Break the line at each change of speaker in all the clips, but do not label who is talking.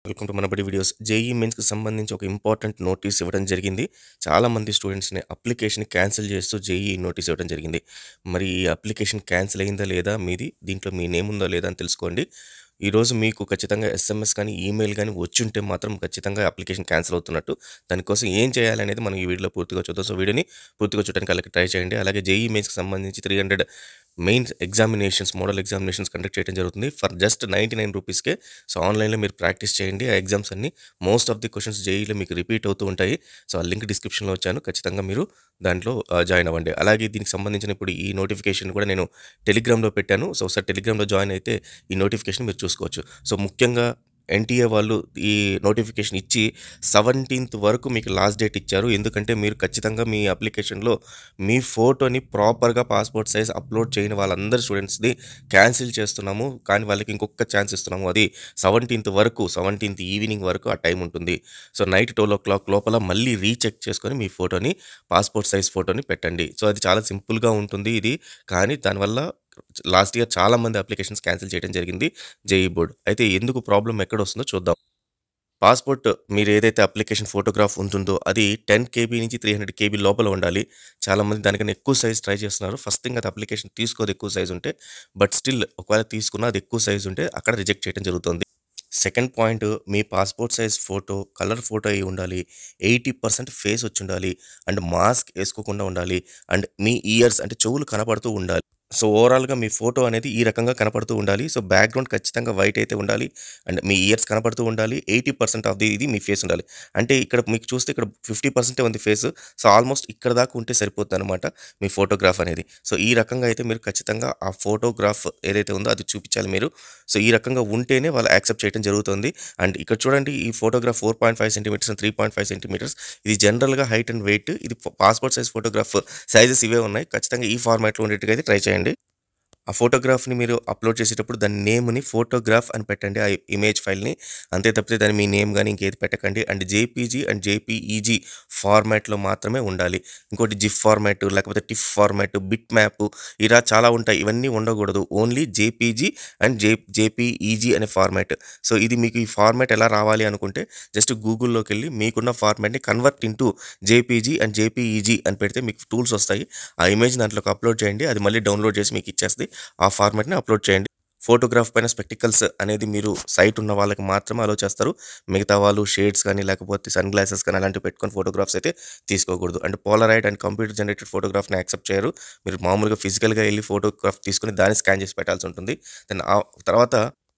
Welcome to మనబడి videos. JEE మెయిన్స్‌కి సంబంధించి ఒక ఇంపార్టెంట్ నోటీస్ ఇవ్వడం జరిగింది. చాలామంది స్టూడెంట్స్‌ని అప్లికేషన్ క్యాన్సిల్ చేస్తూ జేఈఈ నోటీస్ ఇవ్వడం జరిగింది. మరి ఈ అప్లికేషన్ క్యాన్సిల్ అయిందా లేదా మీది? దీంట్లో మీ నేమ్ ఉందా లేదా అని తెలుసుకోండి. ఈరోజు మీకు ఖచ్చితంగా ఎస్ఎంఎస్ కానీ, ఈమెయిల్ గానీ వచ్చుంటే మాత్రం ఖచ్చితంగా అప్లికేషన్ క్యాన్సిల్ అవుతున్నట్టు. దానికోసం ఏం చేయాలనేది మనం ఈ వీడియోలో పూర్తిగా చూద్దాం. సో, వీడియోని పూర్తిగా చూడడానికి అలాగే ట్రై చేయండి. అలాగే జేఈఈ మెయిన్స్‌కి సంబంధించి 300 mains examinations, model examinations conduct చేయడం జరుగుతుంది. ఫర్ జస్ట్ 99 రూపీస్‌కే. సో, ఆన్‌లైన్‌లో మీరు ప్రాక్టీస్ చేయండి. ఆ ఎగ్జామ్స్ అన్నీ మోస్ట్ ఆఫ్ ది క్వెషన్స్ జేఈఈలో మీకు రిపీట్ అవుతూ ఉంటాయి. సో, ఆ లింక్ డిస్క్రిప్షన్‌లో ఇచ్చాను. ఖచ్చితంగా మీరు దాంట్లో జాయిన్ అవ్వండి. అలాగే దీనికి సంబంధించిన ఇప్పుడు ఈ నోటిఫికేషన్ కూడా నేను టెలిగ్రామ్‌లో పెట్టాను. సో, ఒకసారి టెలిగ్రామ్‌లో జాయిన్ అయితే ఈ నోటిఫికేషన్ మీరు చూసుకోవచ్చు. సో, ముఖ్యంగా ఎన్‌టీఏ వాళ్ళు ఈ నోటిఫికేషన్ ఇచ్చి 17థ్ వరకు మీకు లాస్ట్ డేట్ ఇచ్చారు. ఎందుకంటే మీరు ఖచ్చితంగా మీ అప్లికేషన్‌లో మీ ఫోటోని ప్రాపర్‌గా పాస్‌పోర్ట్ సైజ్ అప్‌లోడ్ చేయని వాళ్ళందరి స్టూడెంట్స్‌ది క్యాన్సిల్ చేస్తున్నాము. కానీ వాళ్ళకి ఇంకొక ఛాన్స్ ఇస్తున్నాము. అది 17థ్ వరకు, 17థ్ ఈవినింగ్ వరకు ఆ టైం ఉంటుంది. సో, నైట్ 12:00 లోపల మళ్ళీ రీచెక్ చేసుకొని మీ ఫోటోని, పాస్‌పోర్ట్ సైజ్ ఫోటోని పెట్టండి. సో, అది చాలా సింపుల్‌గా ఉంటుంది ఇది. కానీ దానివల్ల లాస్ట్ ఇయర్ చాలామంది అప్లికేషన్స్ క్యాన్సిల్ చేయడం జరిగింది జేఈఈ బోర్డ్. అయితే ఎందుకు ప్రాబ్లమ్ ఎక్కడొస్తుందో చూద్దాం. పాస్‌పోర్ట్ మీరు ఏదైతే అప్లికేషన్ ఫోటోగ్రాఫ్ ఉంటుందో అది 10 కేబీ నుంచి 300 కేబీ లోపల ఉండాలి. చాలామంది దానికన్నా ఎక్కువ సైజ్ ట్రై చేస్తున్నారు. ఫస్ట్ థింగ్ అది అప్లికేషన్ తీసుకోదు ఎక్కువ సైజ్ ఉంటే. బట్ స్టిల్ ఒకవేళ తీసుకున్నా అది ఎక్కువ సైజ్ ఉంటే అక్కడ రిజెక్ట్ చేయడం జరుగుతుంది. సెకండ్ పాయింట్, మీ passport size photo colour photo అయ్యి ఉండాలి. 80% ఫేస్ వచ్చుండాలి. అండ్ మాస్క్ ఏసుకోకుండా ఉండాలి. అండ్ మీ ఇయర్స్ అంటే చెవులు కనపడుతూ ఉండాలి. సో, ఓవరాల్‌గా మీ ఫోటో అనేది ఈ రకంగా కనపడుతూ ఉండాలి. సో, బ్యాక్‌గ్రౌండ్ ఖచ్చితంగా వైట్ అయితే ఉండాలి. అండ్ మీ ఇయర్స్ కనపడుతూ ఉండాలి. 80% ఆఫ్ ది ఇది మీ ఫేస్ ఉండాలి. అంటే ఇక్కడ మీకు చూస్తే ఇక్కడ 50% ఉంది ఫేస్. సో, ఆల్మోస్ట్ ఇక్కడ దాకా ఉంటే సరిపోద్దనమాట మీ ఫోటోగ్రాఫ్ అనేది. సో, ఈ రకంగా అయితే మీరు ఖచ్చితంగా ఆ ఫోటోగ్రాఫ్ ఏదైతే ఉందో అది చూపించాలి మీరు. సో, ఈ రకంగా ఉంటేనే వాళ్ళు యాక్సెప్ట్ చేయడం జరుగుతుంది. అండ్ ఇక్కడ చూడండి ఈ ఫోటోగ్రాఫ్ 4.5 సెంటీమీటర్స్ అండ్ 3.5 సెంటీమీటర్స్. ఇది జనరల్‌గా హైట్ అండ్ వెయిట్. ఇది పాస్‌పోర్ట్ సైజ్ ఫోటోగ్రాఫ్ సైజెస్ ఇవే ఉన్నాయి. ఖచ్చితంగా ఈ ఫార్మాట్‌లో ఉండేట్టుగా అయితే ట్రై చేయండి. ఆ ఫోటోగ్రాఫ్‌ని మీరు అప్‌లోడ్ చేసేటప్పుడు దాని నేమ్‌ని ఫోటోగ్రాఫ్ అని పెట్టండి. ఆ ఇమేజ్ ఫైల్‌ని. అంతే తప్పితే దాన్ని మీ నేమ్ గాని ఇంకేది పెట్టకండి. అండ్ జేపీజీ అండ్ జేపీఈజీ ఫార్మాట్‌లో మాత్రమే ఉండాలి. ఇంకోటి జిఫ్ ఫార్మాట్ లేకపోతే టిఫ్ ఫార్మాట్, బిట్ మ్యాప్ ఇలా చాలా ఉంటాయి. ఇవన్నీ ఉండకూడదు. ఓన్లీ జేపీజీ అండ్ జేపీఈజీ అనే ఫార్మాట్. సో, ఇది మీకు ఈ ఫార్మాట్ ఎలా రావాలి అనుకుంటే జస్ట్ గూగుల్‌లోకెళ్ళి మీకున్న ఫార్మాట్‌ని convert into JPG and JPEG అని పెడితే మీకు టూల్స్ వస్తాయి. ఆ ఇమేజ్ దాంట్లోకి అప్‌లోడ్ చేయండి. అది మళ్ళీ డౌన్‌లోడ్ చేసి మీకు ఇచ్చేస్తది. ఆ ఫార్మాట్‌ని అప్‌లోడ్ చేయండి. ఫోటోగ్రాఫ్ పైన స్పెక్టికల్స్ అనేది మీరు సైట్ ఉన్న వాళ్ళకి మాత్రమే అలో చేస్తారు. మిగతా వాళ్ళు షేడ్స్ కానీ, లేకపోతే సన్ గ్లాసెస్ కానీ అలాంటివి పెట్టుకొని ఫోటోగ్రాఫ్స్ అయితే తీసుకోకూడదు. And polaroid and computer generated ఫోటోగ్రాఫ్‌ని యాక్సెప్ట్ చేయరు. మీరు మామూలుగా ఫిజికల్‌గా ఎళ్లి ఫోటోగ్రాఫ్ తీసుకొని దాన్ని స్కాన్ చేసి పెట్టాల్సి ఉంటుంది. దెన్ తర్వాత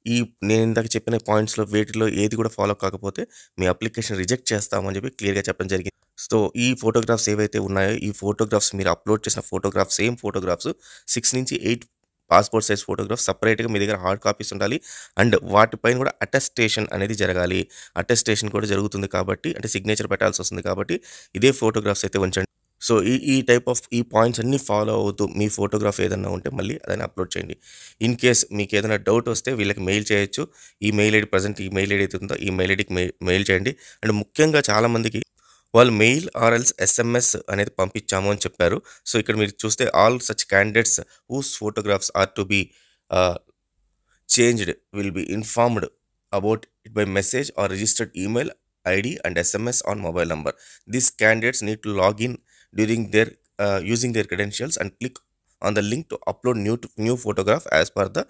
ఈ నేను ఇందాక చెప్పిన పాయింట్స్‌లో వేటిలో ఏది కూడా ఫాలో కాకపోతే మీ అప్లికేషన్ రిజెక్ట్ చేస్తాము అని చెప్పి క్లియర్‌గా చెప్పడం జరిగింది. సో, ఈ ఫోటోగ్రాఫ్స్ ఏవైతే ఉన్నాయో ఈ ఫోటోగ్రాఫ్స్ మీరు అప్‌లోడ్ చేసిన photographs same photographs 6-8 passport size photographs సెపరేట్‌గా మీ దగ్గర హార్డ్ కాపీస్ ఉండాలి. అండ్ వాటిపైన కూడా అటెస్టేషన్ అనేది జరగాలి. అటెస్టేషన్ కూడా జరుగుతుంది కాబట్టి అంటే సిగ్నేచర్ పెట్టాల్సొస్తుంది కాబట్టి ఇదే ఫోటోగ్రాఫ్స్ అయితే ఉంచండి. సో, ఈ టైప్ ఆఫ్ ఈ పాయింట్స్ అన్నీ ఫాలో అవుతూ మీ ఫోటోగ్రాఫ్ ఏదన్నా ఉంటే మళ్ళీ దాన్ని అప్‌లోడ్ చేయండి. ఇన్ కేస్ మీకేదైనా డౌట్ వస్తే వీళ్ళకి మెయిల్ చేయొచ్చు. ఈ మెయిల్ ఐడీ ప్రెజెంట్ ఈ మెయిల్ ఐడీ అయితే ఉందో ఈ మెయిల్ ఐడీకి మెయిల్ చేయండి. అండ్ ముఖ్యంగా చాలామందికి వాళ్ళు మెయిల్ ఆర్ ఎల్స్ ఎస్ఎంఎస్ అనేది పంపించాము అని చెప్పారు. సో, ఇక్కడ మీరు చూస్తే all such candidates whose photographs are to be ah, changed will be informed about it by message or registered email ID and SMS on mobile number. These candidates need to log in during their using their credentials and click on the link to upload new photograph as per the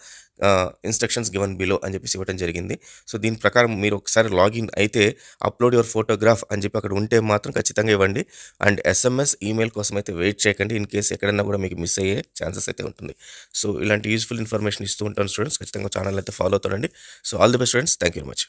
instructions given below అని చెప్పేసి ఇవ్వడం జరిగింది. So, దీని ప్రకారం మీరు ఒకసారి login అయితే upload your photograph అని చెప్పి అక్కడ ఉంటే మాత్రం ఖచ్చితంగా ఇవ్వండి. అండ్ ఎస్ఎంఎస్, ఈమెయిల్ కోసం అయితే వెయిట్ చేయకండి. ఇన్ కేస్ ఎక్కడన్నా కూడా మీకు మిస్ అయ్యే ఛాన్సెస్ అయితే ఉంటుంది. సో, ఇలాంటి యూజ్‌ఫుల్ ఇన్ఫర్మేషన్ ఇస్తూ ఉంటాను స్టూడెంట్స్. ఖచ్చితంగా ఛానల్ అయితే ఫాలో అవుతానండి. So, all the best students. Thank you very much.